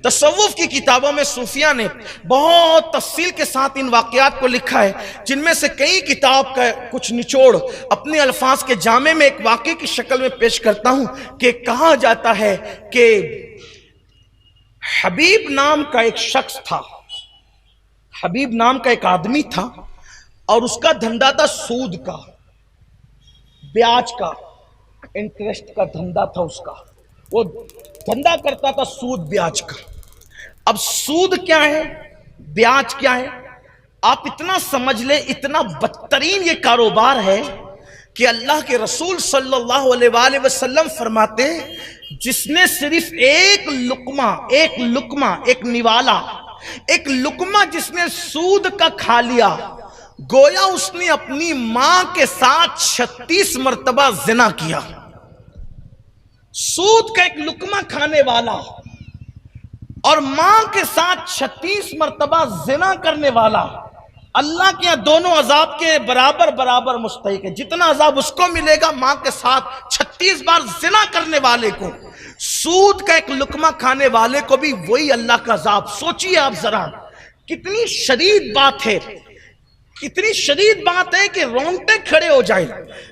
تصوف کی کتابوں میں صوفیہ نے بہت تفصیل کے ساتھ ان واقعات کو لکھا ہے، جن میں سے کئی کتاب کا کچھ نچوڑ اپنے الفاظ کے جامع میں ایک واقعے کی شکل میں پیش کرتا ہوں کہ کہا جاتا ہے کہ حبیب نام کا ایک شخص تھا، حبیب نام کا ایک آدمی تھا، اور اس کا دھندا تھا سود کا، بیاج کا، انٹرسٹ کا دھندا تھا اس کا، وہ دھندا کرتا تھا سود بیاج کا۔ اب سود کیا ہے، بیاج کیا ہے، آپ اتنا سمجھ لیں، اتنا بدترین یہ کاروبار ہے کہ اللہ کے رسول صلی اللہ علیہ وآلہ وسلم فرماتے جس نے صرف ایک لقمہ ایک نوالا ایک لقمہ جس نے سود کا کھا لیا، گویا اس نے اپنی ماں کے ساتھ 36 مرتبہ زنا کیا۔ سود کا ایک لقمہ کھانے والا اور ماں کے ساتھ 36 مرتبہ زنا کرنے والا، اللہ کے یہاں دونوں عذاب کے برابر مستحق ہے۔ جتنا عذاب اس کو ملے گا ماں کے ساتھ 36 بار زنا کرنے والے کو، سود کا ایک لقمہ کھانے والے کو بھی وہی اللہ کا عذاب۔ سوچئے آپ ذرا، کتنی شدید بات ہے، اتنی شدید بات ہے کہ رونگٹے کھڑے ہو جائیں۔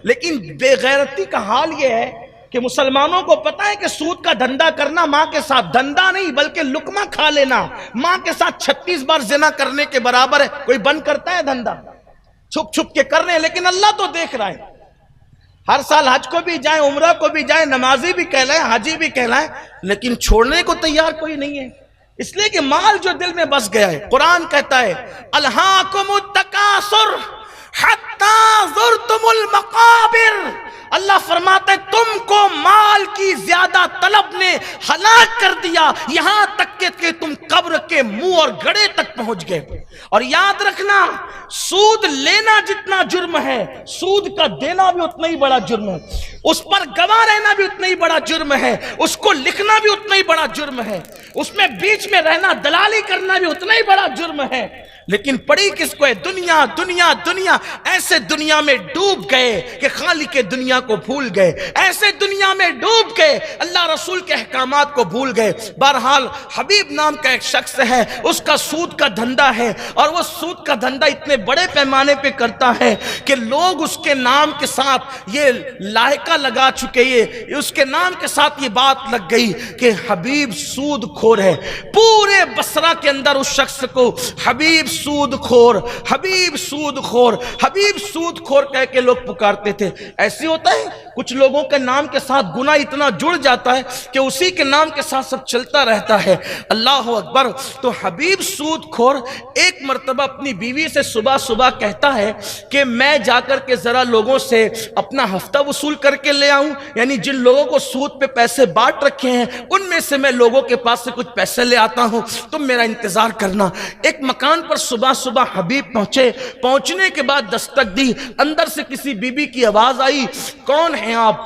لیکن بے غیرتی کا حال یہ ہے کہ مسلمانوں کو پتا ہے کہ سود کا دھندا کرنا ماں کے ساتھ، دھندا نہیں بلکہ لقمہ کھا لینا ماں کے ساتھ 36 بار زنا کرنے کے برابر ہے۔ کوئی بند کرتا ہے دھندا؟ چھپ چھپ کے کر رہے ہیں، لیکن اللہ تو دیکھ رہا ہے۔ ہر سال حج کو بھی جائیں، عمرہ کو بھی جائیں، نمازی بھی کہلائیں، حاجی بھی کہلائیں، لیکن چھوڑنے کو تیار کوئی نہیں ہے، اس لیے کہ مال جو دل میں بس گیا ہے۔ قرآن کہتا ہے الہاکم التکاثر حتی زرتم المقابر، اللہ فرماتا ہے تم کو مال کی زیادہ طلب نے ہلاک کر دیا، یہاں تک کہ تم قبر کے منہ اور گڑے تک پہنچ گئے۔ اور یاد رکھنا، سود لینا جتنا جرم ہے، سود کا دینا بھی اتنا ہی بڑا جرم ہے، اس پر گواہ رہنا بھی اتنا ہی بڑا جرم ہے، اس کو لکھنا بھی اتنا ہی بڑا جرم ہے، اس میں بیچ میں رہنا، دلالی کرنا بھی اتنا ہی بڑا جرم ہے۔ لیکن پڑی کس کو ہے؟ دنیا دنیا دنیا، ایسے دنیا میں ڈوب گئے کہ خالق دنیا کو بھول گئے، ایسے دنیا میں ڈوب گئے اللہ رسول کے احکامات کو بھول گئے۔ بہرحال حبیب نام کا ایک شخص ہے، اس کا سود کا دھندا ہے، اور وہ سود کا دھندا اتنے بڑے پیمانے پہ کرتا ہے کہ لوگ اس کے نام کے ساتھ یہ لاحقہ لگا چکے، یہ اس کے نام کے ساتھ یہ بات لگ گئی کہ حبیب سود خور ہے۔ پورے بصرہ کے اندر اس شخص کو حبیب سود خور، حبیب سود خور، حبیب سود خور کہہ کے لوگ پکارتے تھے۔ ایسے ہوتا ہے کچھ لوگوں کے نام کے ساتھ گناہ اتنا جڑ جاتا ہے کہ اسی کے نام کے ساتھ سب چلتا رہتا ہے۔ اللہ اکبر۔ تو حبیب سود خور ایک مرتبہ اپنی بیوی سے صبح کہتا ہے کہ میں جا کر کے ذرا لوگوں سے اپنا ہفتہ وصول کر کے لے آؤں، یعنی جن لوگوں کو سود پہ پیسے بانٹ رکھے ہیں ان میں سے میں لوگوں کے پاس سے کچھ پیسے لے آتا ہوں، تم میرا انتظار کرنا۔ ایک مکان پر صبح حبیب پہنچے، پہنچنے کے بعد دستک دی، اندر سے کسی بی بی کی آواز آئی، کون ہیں آپ؟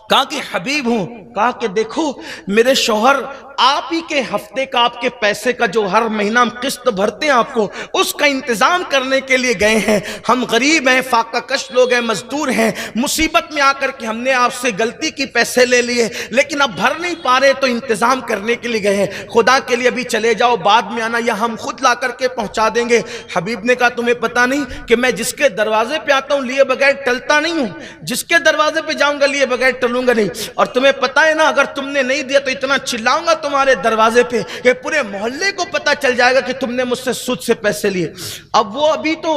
کہا کہ حبیب ہوں۔ کہا کہ دیکھو میرے شوہر آپ ہی کے ہفتے کا، آپ کے پیسے کا جو ہر مہینہ ہم قسط بھرتے ہیں آپ کو، اس کا انتظام کرنے کے لیے گئے ہیں۔ ہم غریب ہیں، فاقہ کش لوگ ہیں، مزدور ہیں، مصیبت میں آ کر کے ہم نے آپ سے غلطی کی پیسے لے لیے، لیکن اب بھر نہیں پا رہے تو انتظام کرنے کے لیے گئے ہیں، خدا کے لیے ابھی چلے جاؤ، بعد میں آنا یا ہم خود لا کر کے پہنچا دیں گے۔ حبیب نے کہا تمہیں پتہ نہیں کہ میں جس کے دروازے پہ آتا ہوں لیے بغیر ٹلتا نہیں ہوں، جس کے دروازے پہ جاؤں گا لیے بغیر ٹلوں گا نہیں، اور تمہیں پتہ ہے نا اگر تم نے نہیں دیا تو اتنا چلاؤں گا تمہارے دروازے پہ کہ پورے محلے کو پتہ چل جائے گا کہ تم نے مجھ سے سود سے پیسے لیے۔ اب وہ ابھی تو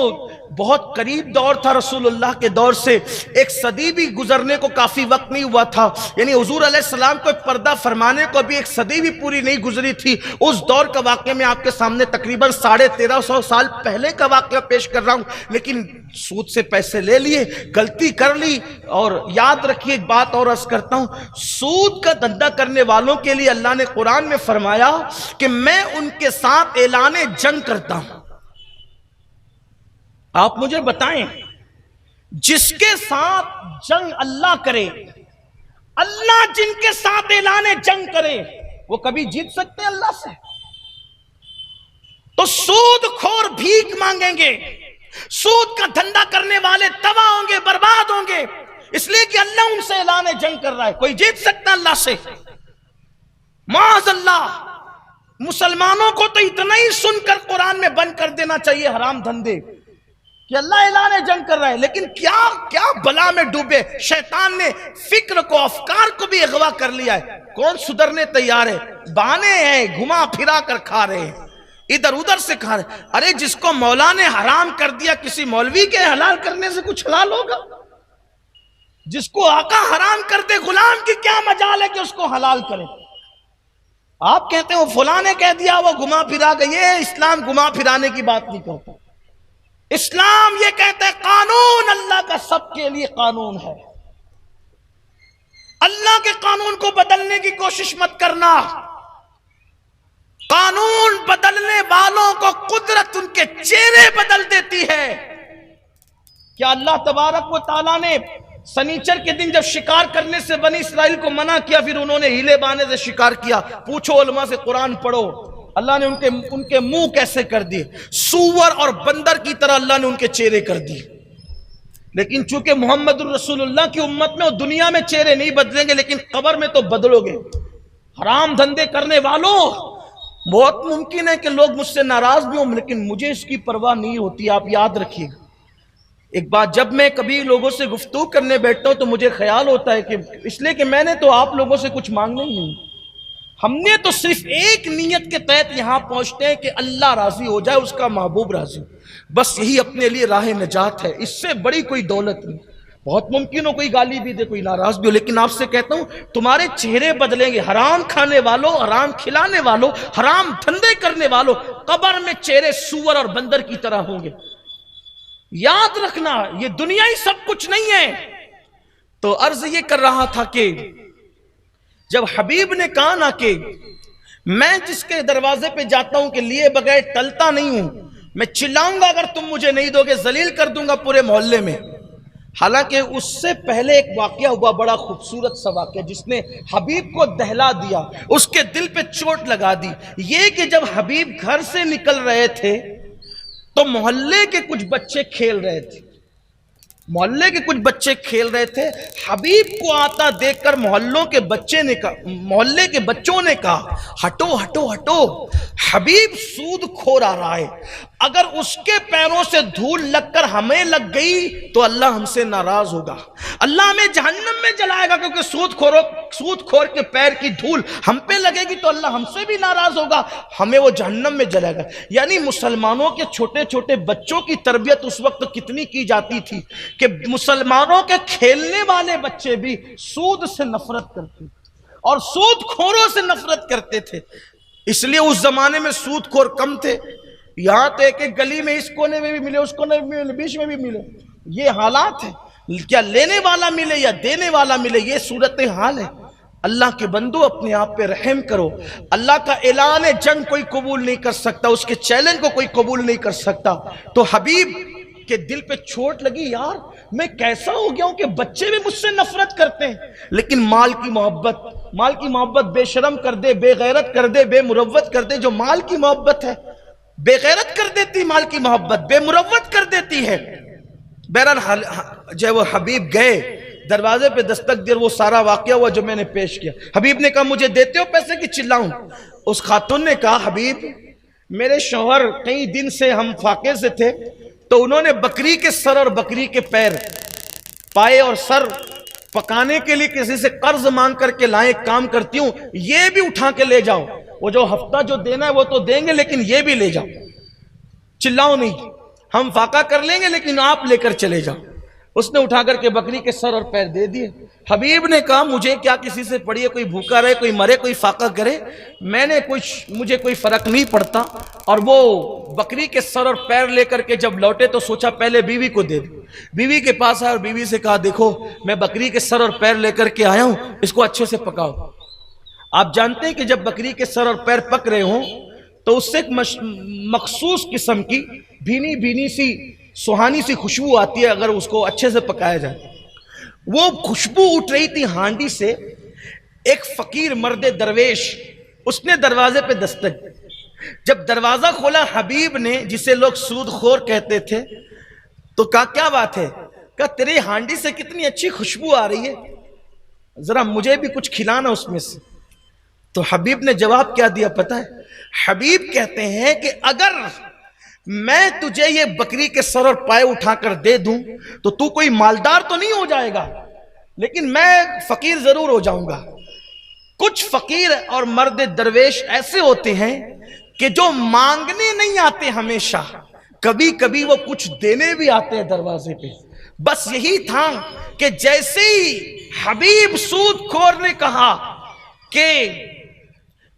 بہت قریب دور تھا رسول اللہ کے دور سے، ایک صدی بھی گزرنے کو کافی وقت نہیں ہوا تھا، یعنی حضور علیہ السلام کو پردہ فرمانے کو ابھی ایک صدی بھی پوری نہیں گزری تھی۔ اس دور کا واقعہ میں آپ کے سامنے تقریباً 1350 سال پہلے کا واقعہ پیش کر رہا ہوں، لیکن سود سے پیسے لے لیے، غلطی کر لی۔ اور یاد رکھیے ایک بات اور عرض کرتا ہوں، سود کا دھندا کرنے والوں کے لیے اللہ نے قرآن میں فرمایا کہ میں ان کے ساتھ اعلان جنگ کرتا ہوں۔ آپ مجھے بتائیں، جس کے ساتھ جنگ اللہ کرے، اللہ جن کے ساتھ اعلان جنگ کرے، وہ کبھی جیت سکتے ہیں اللہ سے؟ تو سود خور بھیک مانگیں گے، سود کا دھندا کرنے والے تباہ ہوں گے، برباد ہوں گے، اس لیے کہ اللہ ان سے اعلان جنگ کر رہا ہے۔ کوئی جیت سکتا اللہ سے؟ معاذ اللہ۔ مسلمانوں کو تو اتنا ہی سن کر قرآن میں بند کر دینا چاہیے حرام دھندے کہ اللہ اعلان جنگ کر رہا ہے، لیکن کیا بلا میں ڈوبے، شیطان نے فکر کو، افکار کو بھی اغوا کر لیا ہے۔ کون سدھرنے تیار ہے؟ بہانے ہیں، گھما پھرا کر کھا رہے ہیں، ادھر ادھر سے کھا رہے ہیں۔ ارے جس کو مولا نے حرام کر دیا، کسی مولوی کے حلال کرنے سے کچھ حلال ہوگا؟ جس کو آقا حرام کر دے، غلام کی کیا مجال ہے کہ اس کو حلال کرے؟ آپ کہتے ہیں وہ فلاں نے کہہ دیا، وہ گھما پھرا گئی۔ یہ اسلام گھما پھرانے کی بات نہیں کرتا، اسلام یہ کہتا ہے قانون اللہ کا سب کے لیے قانون ہے، اللہ کے قانون کو بدلنے کی کوشش مت کرنا۔ قانون بدلنے والوں کو قدرت ان کے چہرے بدل دیتی ہے۔ کیا اللہ تبارک و تعالیٰ نے سنیچر کے دن جب شکار کرنے سے بنی اسرائیل کو منع کیا، پھر انہوں نے ہیلے بانے سے شکار کیا؟ پوچھو علماء سے، قرآن پڑھو، اللہ نے ان کے منہ کیسے کر دیے؟ سور اور بندر کی طرح اللہ نے ان کے چہرے کر دیے۔ لیکن چونکہ محمد الرسول اللہ کی امت میں اور دنیا میں چہرے نہیں بدلیں گے، لیکن قبر میں تو بدلو گے۔ حرام دھندے کرنے والوں، بہت ممکن ہے کہ لوگ مجھ سے ناراض بھی ہوں، لیکن مجھے اس کی پرواہ نہیں ہوتی۔ آپ یاد رکھیے گا، ایک بات، جب میں کبھی لوگوں سے گفتگو کرنے بیٹھتا ہوں تو مجھے خیال ہوتا ہے کہ اس لیے کہ میں نے تو آپ لوگوں سے کچھ مانگنا ہی نہیں، ہم نے تو صرف ایک نیت کے تحت یہاں پہنچتے ہیں کہ اللہ راضی ہو جائے، اس کا محبوب راضی، بس یہی اپنے لیے راہ نجات ہے، اس سے بڑی کوئی دولت نہیں۔ بہت ممکن ہو کوئی گالی بھی دے، کوئی ناراض بھی ہو، لیکن آپ سے کہتا ہوں تمہارے چہرے بدلیں گے۔ حرام کھانے والوں، حرام کھلانے والوں، حرام دھندے کرنے والوں، قبر میں چہرے سور اور بندر کی طرح ہوں گے۔ یاد رکھنا، یہ دنیا ہی سب کچھ نہیں ہے۔ تو عرض یہ کر رہا تھا کہ جب حبیب نے کہا نا کہ میں جس کے دروازے پہ جاتا ہوں کہ لیے بغیر ٹلتا نہیں ہوں، میں چلاؤں گا اگر تم مجھے نہیں دو گے، ذلیل کر دوں گا پورے محلے میں۔ حالانکہ اس سے پہلے ایک واقعہ ہوا، بڑا خوبصورت سا واقعہ، جس نے حبیب کو دہلا دیا، اس کے دل پہ چوٹ لگا دی۔ یہ کہ جب حبیب گھر سے نکل رہے تھے تو محلے کے کچھ بچے کھیل رہے تھے، محلے کے کچھ بچے کھیل رہے تھے۔ حبیب کو آتا دیکھ کر محلے کے بچوں نے کہا ہٹو ہٹو ہٹو، حبیب سود کھور آ رہا ہے، اگر اس کے پیروں سے دھول لگ کر ہمیں لگ گئی تو اللہ ہم سے ناراض ہوگا، اللہ ہمیں جہنم میں جلائے گا، کیونکہ سود خور کے پیر کی دھول ہم پہ لگے گی تو اللہ ہم سے بھی ناراض ہوگا، ہمیں وہ جہنم میں جلائے گا۔ یعنی مسلمانوں کے چھوٹے چھوٹے بچوں کی تربیت اس وقت کتنی کی جاتی تھی کہ مسلمانوں کے کھیلنے والے بچے بھی سود سے نفرت کرتے اور سود خوروں سے نفرت کرتے تھے۔ اس لیے اس زمانے میں سود خور کم تھے، یہاں تو ایک ایک گلی میں اس کونے میں بھی ملے، اس کونے میں بھی ملے، بیچ میں بھی ملے۔ یہ حالات ہے، کیا لینے والا ملے یا دینے والا ملے، یہ صورتحال ہے۔ اللہ کے بندو اپنے آپ پہ رحم کرو۔ اللہ کا اعلان جنگ کوئی قبول نہیں کر سکتا، اس کے چیلنج کو کوئی قبول نہیں کر سکتا۔ تو حبیب کے دل پہ چوٹ لگی، یار میں کیسا ہو گیا ہوں کہ بچے بھی مجھ سے نفرت کرتے ہیں، لیکن مال کی محبت بے شرم کر دے، بے غیرت کر دے، بے مروت کر دے۔ جو مال کی محبت ہے بے غیرت کر دیتی، مال کی محبت بے مروت کر دیتی ہے۔ بہرحال جب وہ حبیب گئے، دروازے پہ دستک دی، وہ سارا واقعہ ہوا جو میں نے پیش کیا۔ حبیب نے کہا مجھے دیتے ہو پیسے کہ چلاؤں؟ اس خاتون نے کہا حبیب میرے شوہر کئی دن سے ہم فاقے سے تھے، تو انہوں نے بکری کے سر اور بکری کے پیر، پائے اور سر پکانے کے لیے کسی سے قرض مانگ کر کے لائے، کام کرتی ہوں، یہ بھی اٹھا کے لے جاؤ، وہ جو ہفتہ جو دینا ہے وہ تو دیں گے، لیکن یہ بھی لے جاؤ، چلاؤ نہیں، ہم فاقہ کر لیں گے لیکن آپ لے کر چلے جاؤ۔ اس نے اٹھا کر کے بکری کے سر اور پیر دے دیے۔ حبیب نے کہا مجھے کیا کسی سے پڑی ہے، کوئی بھوکا رہے، کوئی مرے، کوئی فاقہ کرے، مجھے کوئی فرق نہیں پڑتا۔ اور وہ بکری کے سر اور پیر لے کر کے جب لوٹے تو سوچا پہلے بیوی کو دے دوں۔ بیوی کے پاس آیا اور بیوی سے کہا دیکھو میں بکری کے سر اور پیر لے کر کے آیا ہوں، اس کو اچھے سے پکاؤ۔ آپ جانتے ہیں کہ جب بکری کے سر اور پیر پک رہے ہوں تو اس سے ایک مخصوص قسم کی بھینی بھینی سی سہانی سی خوشبو آتی ہے اگر اس کو اچھے سے پکایا جائے۔ وہ خوشبو اٹھ رہی تھی ہانڈی سے۔ ایک فقیر مرد درویش اس نے دروازے پہ دستک دی۔ جب دروازہ کھولا حبیب نے، جسے لوگ سود خور کہتے تھے، تو کہا کیا بات ہے؟ کہا تیری ہانڈی سے کتنی اچھی خوشبو آ رہی ہے، ذرا مجھے بھی کچھ کھلانا اس میں سے۔ تو حبیب نے جواب کیا دیا پتہ ہے؟ حبیب کہتے ہیں کہ اگر میں تجھے یہ بکری کے سر اور پائے اٹھا کر دے دوں تو کوئی مالدار تو نہیں ہو جائے گا، لیکن میں فقیر ضرور ہو جاؤں گا۔ کچھ فقیر اور مرد درویش ایسے ہوتے ہیں کہ جو مانگنے نہیں آتے، ہمیشہ کبھی کبھی وہ کچھ دینے بھی آتے ہیں دروازے پہ۔ بس یہی تھا کہ جیسے ہی حبیب سود خور نے کہا کہ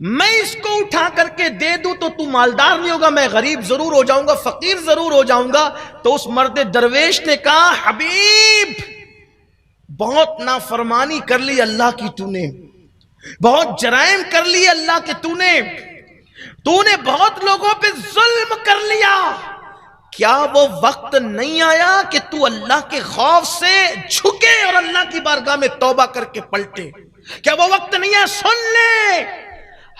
میں اس کو اٹھا کر کے دے دوں تو مالدار نہیں ہوگا، میں غریب ضرور ہو جاؤں گا، فقیر ضرور ہو جاؤں گا، تو اس مرد درویش نے کہا حبیب بہت نافرمانی کر لی اللہ کی، تو نے بہت جرائم کر لی اللہ کے، تو نے بہت لوگوں پہ ظلم کر لیا، کیا وہ وقت نہیں آیا کہ تو اللہ کے خوف سے جھکے اور اللہ کی بارگاہ میں توبہ کر کے پلٹے؟ کیا وہ وقت نہیں ہے؟ سن لے،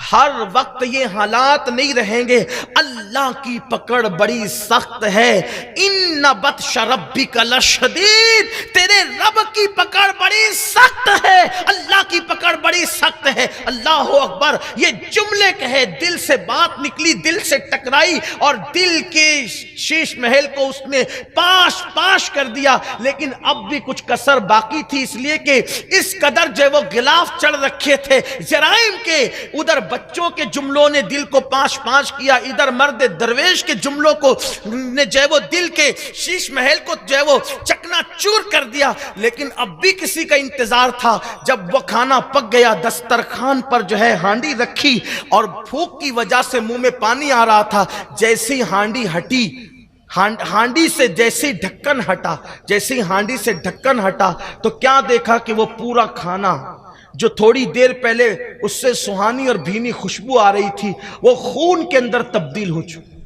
ہر وقت یہ حالات نہیں رہیں گے، اللہ کی پکڑ بڑی سخت ہے، ان بطش ربک لشدید، تیرے رب کی پکڑ بڑی سخت ہے، اللہ کی پکڑ بڑی سخت ہے۔ اللہ اکبر، یہ جملے کہے، دل سے بات نکلی، دل سے ٹکرائی اور دل کے شیش محل کو اس نے پاش کر دیا، لیکن اب بھی کچھ کسر باقی تھی، اس لیے کہ اس قدر جو وہ غلاف چڑھ رکھے تھے جرائم کے، ادھر بچوں کے جملوں نے دل کو پاش کیا، ادھر مرد درویش کے جملوں کو نے جو وہ دل کے شیش محل کو جو وہ چکنا چور کر دیا، لیکن اب بھی کسی کا انتظار تھا۔ جب وہ کھانا پک گیا، دسترخوان پر جو ہے ہانڈی رکھی اور بھوک کی وجہ سے منہ میں پانی آ رہا تھا، جیسی ہانڈی ہٹی، ہانڈی سے جیسے ڈھکن ہٹا تو کیا دیکھا کہ وہ پورا کھانا جو تھوڑی دیر پہلے اس سے سہانی اور بھینی خوشبو آ رہی تھی، وہ خون کے اندر تبدیل ہو چکی،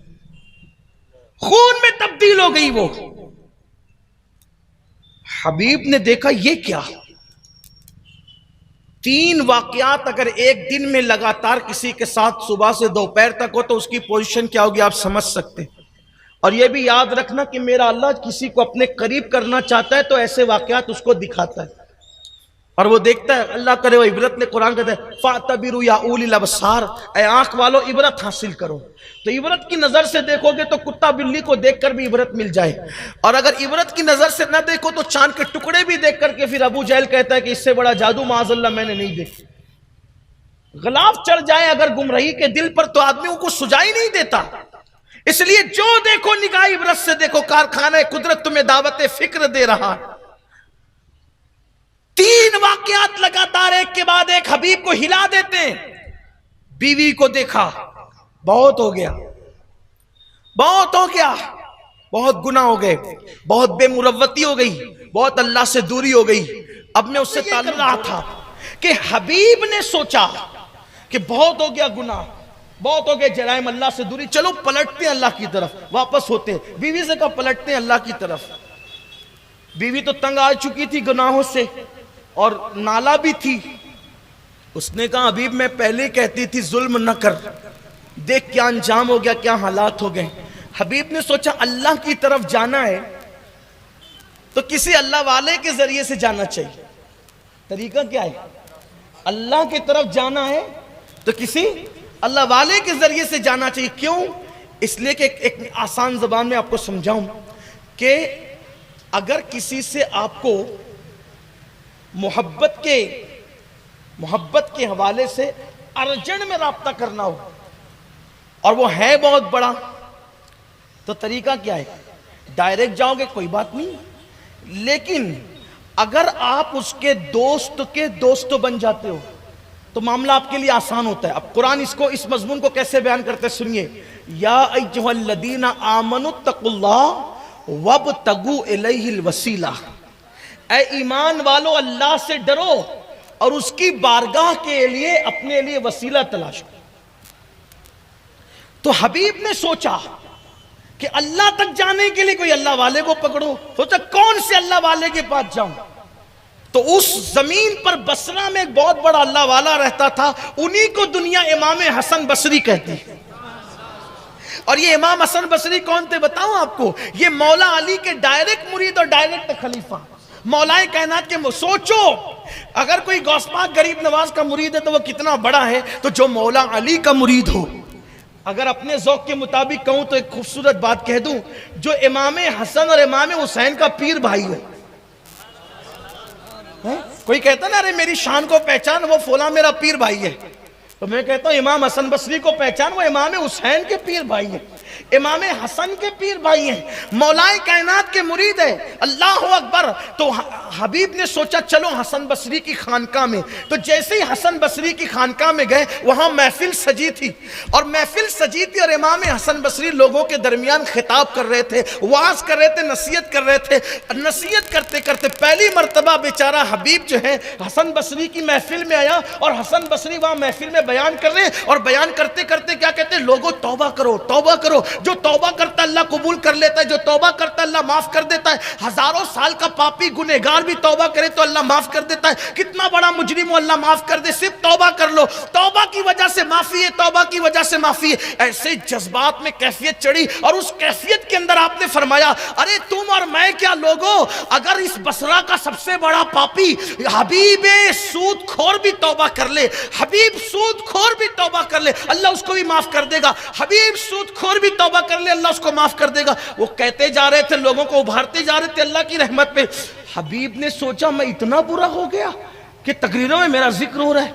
خون میں تبدیل ہو گئی۔ وہ حبیب نے دیکھا یہ کیا؟ 3 واقعات اگر ایک دن میں لگاتار کسی کے ساتھ صبح سے دوپہر تک ہو تو اس کی پوزیشن کیا ہوگی آپ سمجھ سکتے ہیں۔ اور یہ بھی یاد رکھنا کہ میرا اللہ کسی کو اپنے قریب کرنا چاہتا ہے تو ایسے واقعات اس کو دکھاتا ہے اور وہ دیکھتا ہے۔ اللہ کرے وہ عبرت لے، قرآن کہتا ہے فَاعْتَبِرُوا يَا أُولِي الْأَبْصَارِ، اے آنکھ والو عبرت حاصل کرو۔ تو عبرت کی نظر سے دیکھو گے تو کتا بلی کو دیکھ کر بھی عبرت مل جائے، اور اگر عبرت کی نظر سے نہ دیکھو تو چاند کے ٹکڑے بھی دیکھ کر کے پھر ابو جہل کہتا ہے کہ اس سے بڑا جادو معاذ اللہ میں نے نہیں دیکھا۔ غلاف چڑھ جائے اگر گمراہی کے دل پر تو آدمیوں کو سجائی نہیں دیتا، اس لیے جو دیکھو نگاہ عبرت سے دیکھو۔ کارخانہ قدرت تمہیں دعوت فکر دے رہا ہے۔ 3 واقعات لگاتار ایک کے بعد ایک حبیب کو ہلا دیتے ہیں۔ بیوی کو دیکھا، بہت ہو گیا، بہت گناہ ہو گئے، بہت بے مروتی ہو گئی، بہت اللہ سے دوری ہو گئی۔ اب میں اس سے تعلق رہا تھا کہ حبیب نے سوچا کہ بہت ہو گیا گناہ، بہت ہو گئے جرائم، اللہ سے دوری، چلو پلٹتے ہیں اللہ کی طرف، واپس ہوتے ہیں۔ بیوی سے کہا پلٹتے ہیں اللہ کی طرف۔ بیوی تو تنگ آ چکی تھی گناہوں سے اور نالا بھی تھی، اس نے کہا حبیب میں پہلے کہتی تھی ظلم نہ کر، دیکھ کیا انجام ہو گیا، کیا حالات ہو گئے۔ حبیب نے سوچا اللہ کی طرف جانا ہے تو کسی اللہ والے کے ذریعے سے جانا چاہیے۔ طریقہ کیا ہے؟ اللہ کی طرف جانا ہے تو کسی اللہ والے کے ذریعے سے جانا چاہیے۔ کیوں؟ اس لیے کہ ایک آسان زبان میں آپ کو سمجھاؤں کہ اگر کسی سے آپ کو محبت کے حوالے سے ارجنٹ میں رابطہ کرنا ہو اور وہ ہے بہت بڑا تو طریقہ کیا ہے؟ ڈائریکٹ جاؤ گے کوئی بات نہیں، لیکن اگر آپ اس کے دوست بن جاتے ہو تو معاملہ آپ کے لیے آسان ہوتا ہے۔ اب قرآن اس مضمون کو کیسے بیان کرتے ہیں سنیے، یا ایھا الذین آمنوا اتقوا اللہ وابتغوا الیہ الوسیلہ، اے ایمان والو اللہ سے ڈرو اور اس کی بارگاہ کے لیے اپنے لیے وسیلہ تلاش کرو۔ تو حبیب نے سوچا کہ اللہ تک جانے کے لیے کوئی اللہ والے کو پکڑو، سوچا کون سے اللہ والے کے پاس جاؤں۔ تو اس زمین پر بصرہ میں ایک بہت بڑا اللہ والا رہتا تھا، انہی کو دنیا امام حسن بصری کہتی ہے۔ اور یہ امام حسن بصری کون تھے بتاؤں آپ کو؟ یہ مولا علی کے ڈائریکٹ مرید اور ڈائریکٹ خلیفہ، مولا کائنات کے۔ سوچو اگر کوئی غوث پاک غریب نواز کا مرید ہے تو وہ کتنا بڑا ہے، تو جو مولا علی کا مرید ہو اگر اپنے ذوق کے مطابق کہوں تو ایک خوبصورت بات کہہ دوں، جو امام حسن اور امام حسین کا پیر بھائی ہو، کوئی کہتا نا ارے میری شان کو پہچان، وہ فلاں میرا پیر بھائی ہے، تو میں کہتا ہوں امام حسن بصری کو پہچان، وہ امام حسین کے پیر بھائی ہیں، امام حسن کے پیر بھائی ہیں، مولائے کائنات کے مرید ہیں، اللہ اکبر۔ تو حبیب نے سوچا چلو حسن بصری کی خانقاہ میں، تو جیسے ہی حسن بصری کی خانقاہ میں گئے وہاں محفل سجی تھی، اور محفل سجی تھی اور امام حسن بصری لوگوں کے درمیان خطاب کر رہے تھے، وعظ کر رہے تھے، نصیحت کر رہے تھے، نصیحت کرتے کرتے پہلی مرتبہ بیچارہ حبیب جو ہے حسن بصری کی محفل میں آیا، اور حسن بصری وہاں محفل میں بیان کر رہے ہیں، اور بیان کرتے کرتے کیا کہتے ہیں، لوگوں توبہ کرو توبہ کرو، جو توبہ کرتا ہے اللہ قبول کر لیتا ہے، جو توبہ کرتا ہے اللہ معاف کر دیتا ہے، ہزاروں سال کا پاپی گنہگار بھی توبہ کرے تو اللہ معاف کر دیتا ہے، کتنا بڑا مجرم ہو اللہ معاف کر دے، صرف توبہ کر لو، توبہ کی وجہ سے معافی ہے، توبہ کی وجہ سے معافی ہے۔ ایسے جذبات میں کیفیت چڑھی، اور اس کیفیت کے اندر آپ نے فرمایا ارے تم اور میں کیا لوگوں، اگر اس بصرہ کا سب سے بڑا پاپی حبیب سود خور بھی توبہ کر لے، حبیب سود خور بھی توبہ کر لے اللہ اس کو بھی معاف کر دے گا، حبیب سود خور بھی توبہ کر لے اللہ اس کو معاف کر دے گا۔ وہ کہتے جا رہے تھے، لوگوں کو ابھارتے جا رہے تھے اللہ کی رحمت پہ۔ حبیب نے سوچا میں اتنا برا ہو گیا کہ تقریروں میں میرا ذکر ہو رہا ہے،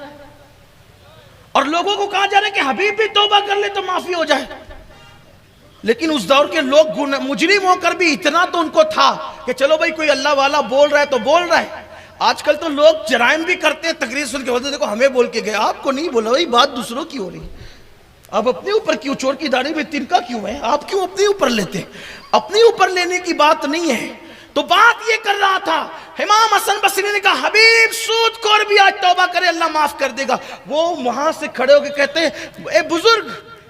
اور لوگوں کو کہا جا رہا ہے کہ حبیب بھی توبہ کر لے تو معافی ہو جائے، لیکن اس دور کے لوگ مجرم ہو کر بھی اتنا تو ان کو تھا کہ چلو بھائی کوئی اللہ والا بول رہا ہے تو بول رہا ہے۔ آج کل تو لوگ جرائم بھی کرتے ہیں، تقریر سن کے ہوتے دیکھو ہمیں بول کے گئے، آپ کو نہیں بولا، وہی بات دوسروں کی ہو رہی ہے، آپ اپنے اوپر کیوں، چور کی داڑھی میں تنکا کیوں ہے، آپ کیوں اپنے اوپر لیتے ہیں، اپنے اوپر لینے کی بات نہیں ہے۔ تو بات یہ کر رہا تھا، امام حسن بصری نے کہا حبیب سود خور بھی آج توبہ کرے اللہ معاف کر دے گا۔ وہ وہاں سے کھڑے ہو کے کہتے ہیں اے بزرگ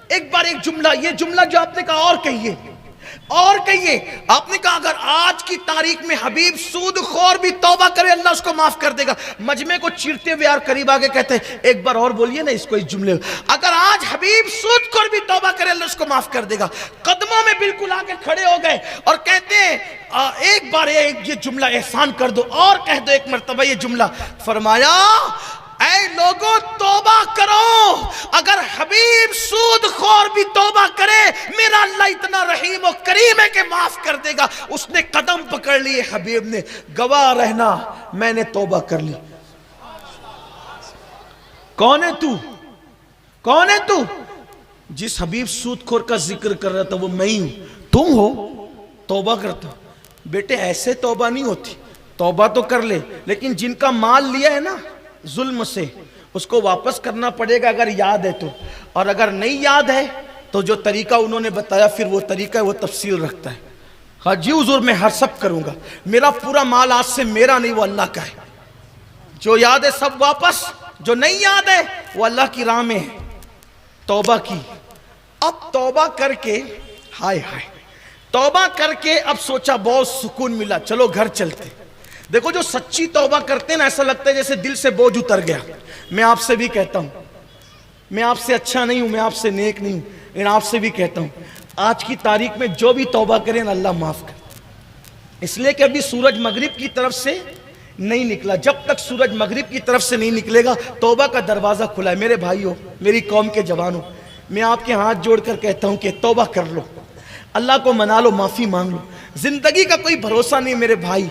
ایک بار ایک جملہ، یہ جملہ جو آپ نے کہا اور کہیے، اور کہیے، آپ نے کہا اگر آج کی تاریخ میں حبیب سود خور بھی توبہ کرے اللہ اس کو معاف کر دے گا۔ مجمع کو چیرتے ہوئے اور قریب آگے کہتے ہیں ایک بار اور بولیے نا اس کو، اس جملے، اگر آج حبیب سود خور بھی توبہ کرے اللہ اس کو معاف کر دے گا۔ قدموں میں بالکل آگے کھڑے ہو گئے اور کہتے ہیں ایک بار یہ جملہ احسان کر دو، اور کہہ دو ایک مرتبہ یہ جملہ۔ فرمایا اے لوگوں توبہ کرو، اگر حبیب سود خور بھی توبہ کرے میرا اللہ اتنا رحیم و کریم ہے کہ معاف کر دے گا۔ اس نے قدم پکڑ لیے حبیب نے، گواہ رہنا میں نے توبہ کر لی۔ کون ہے تو، کون ہے تو؟ جس حبیب سود خور کا ذکر کر رہا تھا وہ میں ہی ہوں، تم ہو توبہ کرتا ہوں۔ بیٹے ایسے توبہ نہیں ہوتی، توبہ تو کر لے، لیکن جن کا مال لیا ہے نا ظلم سے اس کو واپس کرنا پڑے گا اگر یاد ہے تو، اور اگر نہیں یاد ہے تو جو طریقہ انہوں نے بتایا پھر وہ طریقہ ہے، وہ تفصیل رکھتا ہے۔ ہاں جی حضور میں ہر سب کروں گا، میرا پورا مال آج سے میرا نہیں وہ اللہ کا ہے، جو یاد ہے سب واپس، جو نہیں یاد ہے وہ اللہ کی راہ میں ہے۔ توبہ کی، اب توبہ کر کے ہائے ہائے توبہ کر کے اب سوچا بہت سکون ملا، چلو گھر چلتے۔ دیکھو جو سچی توبہ کرتے ہیں نا ایسا لگتا ہے جیسے دل سے بوجھ اتر گیا۔ میں آپ سے بھی کہتا ہوں، میں آپ سے اچھا نہیں ہوں، میں آپ سے نیک نہیں ہوں، لیکن آپ سے بھی کہتا ہوں آج کی تاریخ میں جو بھی توبہ کریں نا اللہ معاف کر، اس لیے کہ ابھی سورج مغرب کی طرف سے نہیں نکلا، جب تک سورج مغرب کی طرف سے نہیں نکلے گا توبہ کا دروازہ کھلا ہے۔ میرے بھائیو، میری قوم کے جوانوں، میں آپ کے ہاتھ جوڑ کر کہتا ہوں کہ توبہ کر لو، اللہ کو منا لو، معافی مانگ لو۔ زندگی کا کوئی بھروسہ نہیں میرے بھائی،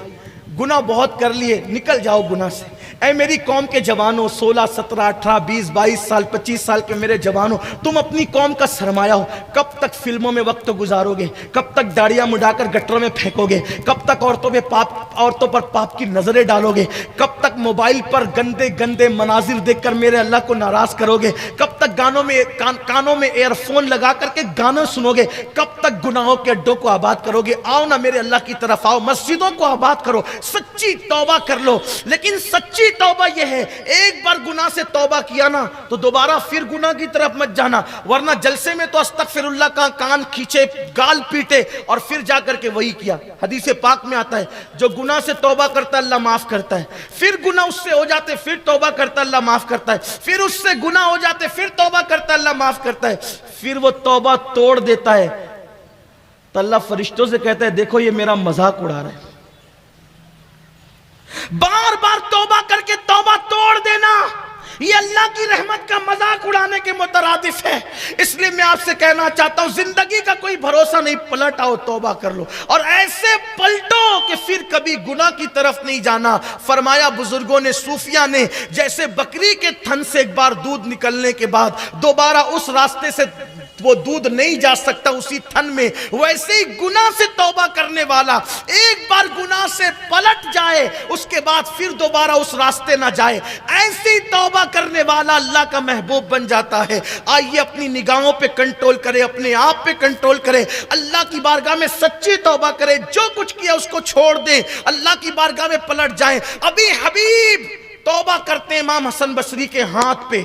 گناہ بہت کر لیے، نکل جاؤ گناہ سے۔ اے میری قوم کے جوانوں، 16 17 18 20 22 سال 25 سال کے میرے جوانوں، تم اپنی قوم کا سرمایہ ہو۔ کب تک فلموں میں وقت گزارو گے؟ کب تک داڑیاں مڈا کر گٹروں میں پھینکو گے؟ کب تک عورتوں پر پاپ کی نظریں ڈالو گے؟ کب تک موبائل پر گندے گندے مناظر دیکھ کر میرے اللہ کو ناراض کرو گے؟ کب تک کانوں میں ایئر فون لگا کر کے گانا سنو گے؟ کب تک گناہوں کے اڈوں کو آباد کرو گے؟ آؤ نا میرے اللہ کی طرف آؤ، مسجدوں کو آباد کرو، سچی توبہ کر لو۔ لیکن سچی توبہ یہ ہے ایک بار گناہ سے توبہ کیا نا تو دوبارہ پھر گناہ کی طرف مت جانا، ورنہ جلسے میں تو استغفر اللہ کا کان کھینچے، گال پیٹے اور پھر جا کر کے وہی کیا۔ حدیث پاک میں آتا ہے جو گناہ سے توبہ کرتا ہے اللہ معاف کرتا ہے، پھر گناہ اس سے ہو جاتے پھر توبہ کرتا ہے اللہ معاف کرتا ہے، پھر اس سے گناہ ہو جاتے پھر توبہ کرتا ہے اللہ معاف کرتا ہے، پھر وہ توبہ توڑ دیتا ہے تو اللہ فرشتوں سے کہتا ہے دیکھو یہ میرا مذاق اڑا رہا ہے۔ بار بار توبہ کر کے توبہ توڑ دینا، یہ اللہ کی رحمت کا مذاق اڑانے کے مترادف ہے. اس لیے میں آپ سے کہنا چاہتا ہوں زندگی کا کوئی بھروسہ نہیں, پلٹ آؤ, توبہ کر لو, اور ایسے پلٹو کہ پھر کبھی گناہ کی طرف نہیں جانا. فرمایا بزرگوں نے, صوفیاء نے, جیسے بکری کے تھن سے ایک بار دودھ نکلنے کے بعد دوبارہ اس راستے سے وہ دودھ نہیں جا سکتا اسی تھن میں, ویسے ہی گناہ سے توبہ کرنے والا ایک بار گناہ سے پلٹ جائے اس کے بعد پھر دوبارہ اس راستے نہ جائے, ایسی توبہ کرنے والا اللہ کا محبوب بن جاتا ہے. آئیے اپنی نگاہوں پہ کنٹرول کرے, اپنے آپ پہ کنٹرول کرے, اللہ کی بارگاہ میں سچی توبہ کرے, جو کچھ کیا اس کو چھوڑ دیں, اللہ کی بارگاہ میں پلٹ جائیں. ابھی حبیب توبہ کرتے ہیں امام حسن بصری کے ہاتھ پہ,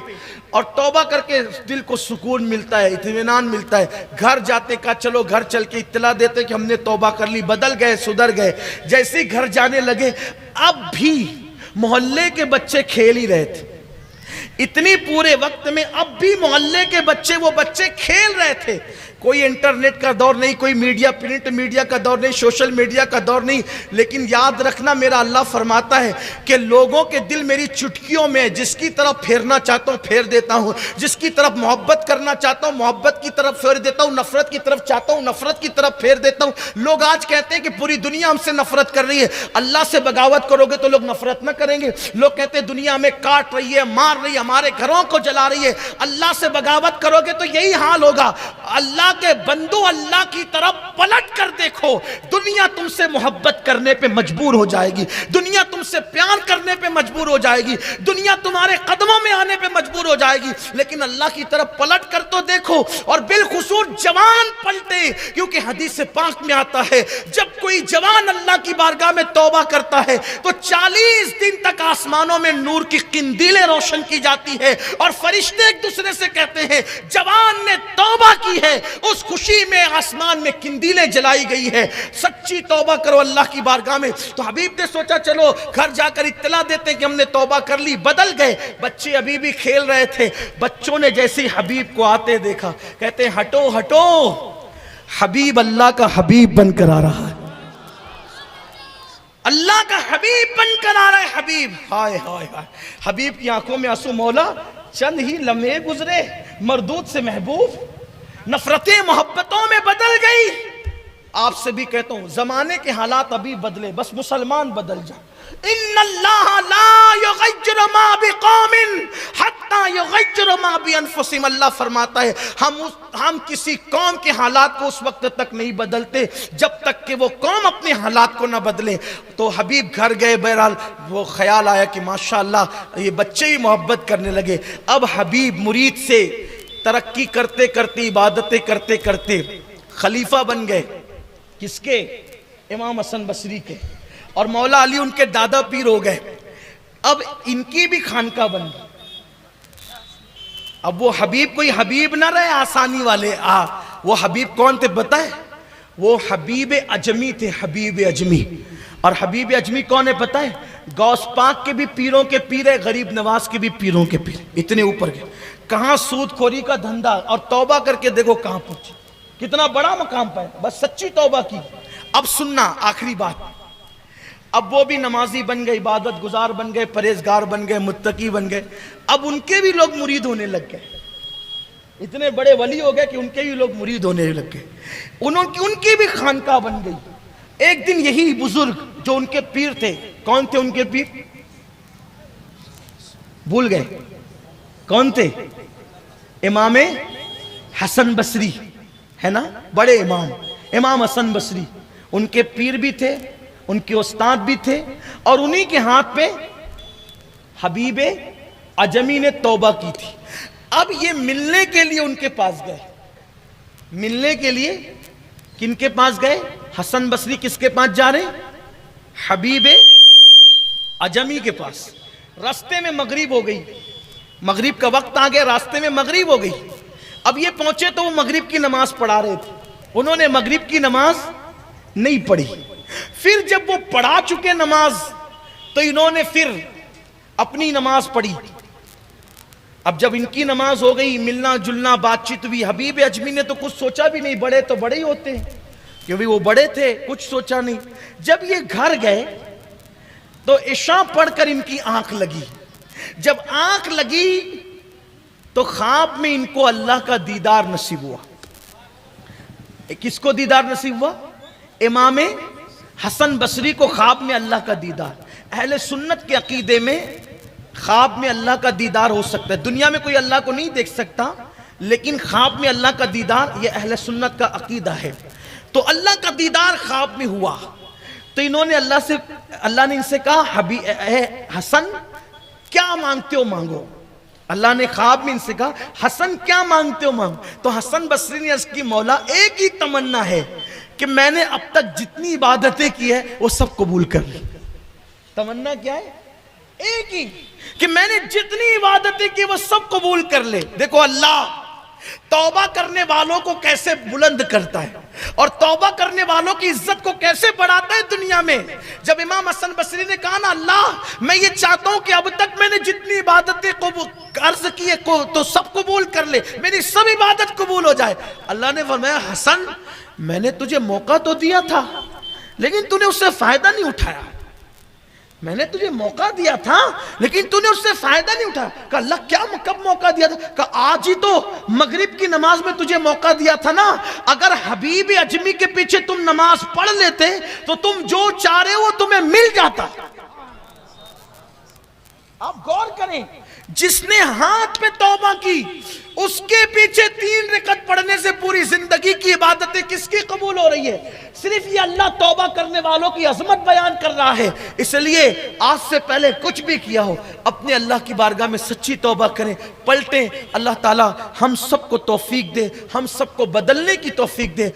اور توبہ کر کے دل کو سکون ملتا ہے, اطمینان ملتا ہے. گھر جاتے کہا چلو گھر چل کے اطلاع دیتے کہ ہم نے توبہ کر لی, بدل گئے, سدھر گئے. جیسے ہی گھر جانے لگے اب بھی محلے کے بچے کھیل ہی رہے تھے, اتنی پورے وقت میں اب بھی محلے کے بچے وہ بچے کھیل رہے تھے. کوئی انٹرنیٹ کا دور نہیں, کوئی میڈیا, پرنٹ میڈیا کا دور نہیں, سوشل میڈیا کا دور نہیں. لیکن یاد رکھنا میرا اللہ فرماتا ہے کہ لوگوں کے دل میری چٹکیوں میں, جس کی طرف پھیرنا چاہتا ہوں پھیر دیتا ہوں, جس کی طرف محبت کرنا چاہتا ہوں محبت کی طرف پھیر دیتا ہوں, نفرت کی طرف چاہتا ہوں نفرت کی طرف پھیر دیتا ہوں. لوگ آج کہتے ہیں کہ پوری دنیا ہم سے نفرت کر رہی ہے, اللہ سے بغاوت کرو گے تو لوگ نفرت نہ کریں گے. لوگ کہتے ہیں دنیا ہمیں کاٹ رہی ہے, مار رہی ہے, ہمارے گھروں کو جلا رہی ہے, اللہ سے بغاوت کرو گے تو یہی حال ہوگا. اللہ کے بندو اللہ کی طرف پلٹ کر دیکھو, دنیا تم سے محبت کرنے پہ مجبور ہو جائے گی, دنیا تم سے پیار کرنے پہ مجبور ہو جائے گی, دنیا تمہارے قدموں میں آنے پہ مجبور ہو جائے گی. لیکن اللہ کی طرف پلٹ کر تو دیکھو, اور بالخصوص جوان پلٹے, کیونکہ حدیث پاک میں آتا ہے جب کوئی جوان اللہ کی بارگاہ میں توبہ کرتا ہے تو 40 دن تک آسمانوں میں نور کی قندیلیں روشن کی جاتی ہے, اور فرشتے ایک دوسرے سے کہتے ہیں جوان نے توبہ کی ہے, اس خوشی میں آسمان میں قندیلیں جلائی گئی ہے. سچی توبہ کرو اللہ کی بارگاہ میں. تو حبیب نے سوچا چلو گھر جا کر اطلاع دیتے ہیں کہ ہم نے توبہ کر لی. بدل گئے, بچے ابھی بھی کھیل رہے تھے. بچوں نے جیسے حبیب کو آتے دیکھا کہتے ہیں ہٹو ہٹو, حبیب اللہ کا حبیب بن کر آ رہا ہے, اللہ کا حبیب بن کر آ رہا ہے. حبیب, ہائے ہائے ہائے, حبیب کی آنکھوں میں آنسو. مولا چند ہی لمحے گزرے, مردود سے محبوب, نفرتیں محبتوں میں بدل گئی. آپ سے بھی کہتا ہوں زمانے کے حالات ابھی بدلے, بس مسلمان بدل جائے. ان اللہ لا یغیر ما بقوم حتی یغیر ما بانفسہم. اللہ فرماتا ہے ہم کسی قوم کے حالات کو اس وقت تک نہیں بدلتے جب تک کہ وہ قوم اپنے حالات کو نہ بدلیں. تو حبیب گھر گئے, بہرحال وہ خیال آیا کہ ماشاءاللہ یہ بچے ہی محبت کرنے لگے. اب حبیب مرید سے ترقی کرتے کرتے, عبادتیں کرتے کرتے خلیفہ بن گئے. کس کے؟ امام حسن بصری کے. اور مولا علی ان کے دادا پیر ہو گئے. اب ان کی بھی خانقاہ بن گئی. اب وہ حبیب کوئی حبیب نہ رہے آسانی والے. وہ حبیب کون تھے پتہ ہے؟ وہ حبیب اجمی تھے, حبیب اجمی. اور حبیب اجمی کون ہے پتہ ہے؟ غوث پاک کے بھی پیروں کے پیر ہے, غریب نواز کے بھی پیروں کے پیر. اتنے اوپر گئے. کہاں سود خوری کا دھندا, اور توبہ کر کے دیکھو کہاں پہنچے, کتنا بڑا مقام پایا, بس سچی توبہ کی. اب سننا آخری بات, اب وہ بھی نمازی بن گئے, عبادت گزار بن گئے, پرہیزگار بن گئے, متقی بن گئے. اب ان کے بھی لوگ مرید ہونے لگ گئے, اتنے بڑے ولی ہو گئے کہ ان کے بھی لوگ مرید ہونے لگ گئے. ان کی بھی خانقاہ بن گئی. ایک دن یہی بزرگ جو ان کے پیر تھے, کون تھے ان کے پیر؟ بھول گئے کون تھے؟ امام حسن بصری ہے نا, بڑے امام, امام حسن بصری. ان کے پیر بھی تھے, ان کے استاد بھی تھے, اور انہی کے ہاتھ پہ حبیب اجمی نے توبہ کی تھی. اب یہ ملنے کے لیے ان کے پاس گئے, ملنے کے لیے کن کے پاس گئے؟ حسن بصری کس کے پاس جا رہے؟ حبیب اجمی کے پاس. راستے میں مغرب ہو گئی, مغرب کا وقت آ گیا, راستے میں مغرب ہو گئی. اب یہ پہنچے تو وہ مغرب کی نماز پڑھا رہے تھے, انہوں نے مغرب کی نماز نہیں پڑھی. پھر جب وہ پڑھا چکے نماز تو انہوں نے پھر اپنی نماز پڑھی. اب جب ان کی نماز ہو گئی, ملنا جلنا بات چیت ہوئی. حبیب اجمی نے تو کچھ سوچا بھی نہیں, بڑے تو بڑے ہی ہوتے ہیں, کیونکہ وہ بڑے تھے, کچھ سوچا نہیں. جب یہ گھر گئے تو عشاء پڑھ کر ان کی آنکھ لگی. جب آنکھ لگی تو خواب میں ان کو اللہ کا دیدار نصیب ہوا. کس کو دیدار نصیب ہوا؟ امام حسن بصری کو خواب میں اللہ کا دیدار. اہل سنت کے عقیدے میں خواب میں اللہ کا دیدار ہو سکتا ہے. دنیا میں کوئی اللہ کو نہیں دیکھ سکتا، لیکن خواب میں اللہ کا دیدار یہ اہل سنت کا عقیدہ ہے. تو اللہ کا دیدار خواب میں ہوا تو انہوں نے اللہ نے ان سے کہا اے حسن کیا مانگتے ہو مانگو. اللہ نے خواب میں ان سے کہا حسن کیا مانگتے ہو مانگو. تو حسن بصری نے عرض کی مولا ایک ہی تمنا ہے کہ میں نے اب تک جتنی عبادتیں کی ہے وہ سب قبول کر لی. تمنا کیا ہے؟ ایک ہی کہ میں نے جتنی عبادتیں کی وہ سب قبول کر لے. دیکھو اللہ توبہ کرنے والوں کو کیسے بلند کرتا ہے اور توبہ کرنے والوں کی عزت کو کیسے بڑھاتا ہے دنیا میں. جب امام حسن بصری نے کہا نا اللہ میں یہ چاہتا ہوں کہ اب تک میں نے جتنی عبادتیں عرض کی ہے تو سب قبول کر لے، میری سب عبادت قبول ہو جائے. اللہ نے فرمایا حسن میں نے تجھے موقع تو دیا تھا لیکن تو نے اس سے فائدہ نہیں اٹھایا. میں نے تجھے موقع دیا تھا لیکن تو نے اس سے فائدہ نہیں اٹھایا. کہا اللہ کیا کب موقع دیا تھا؟ کہا آج ہی تو مغرب کی نماز میں تجھے موقع دیا تھا نا. اگر حبیب اجمی کے پیچھے تم نماز پڑھ لیتے تو تم جو چاہ رہے ہو تمہیں مل جاتا. آپ غور کریں، جس نے ہاتھ پہ توبہ کی اس کے پیچھے 3 رکعت پڑھنے سے پوری زندگی کی عبادتیں کس کی قبول ہو رہی ہے؟ صرف یہ اللہ توبہ کرنے والوں کی عظمت بیان کر رہا ہے. اس لیے آج سے پہلے کچھ بھی کیا ہو اپنے اللہ کی بارگاہ میں سچی توبہ کریں، پلٹیں. اللہ تعالی ہم سب کو توفیق دے، ہم سب کو بدلنے کی توفیق دے.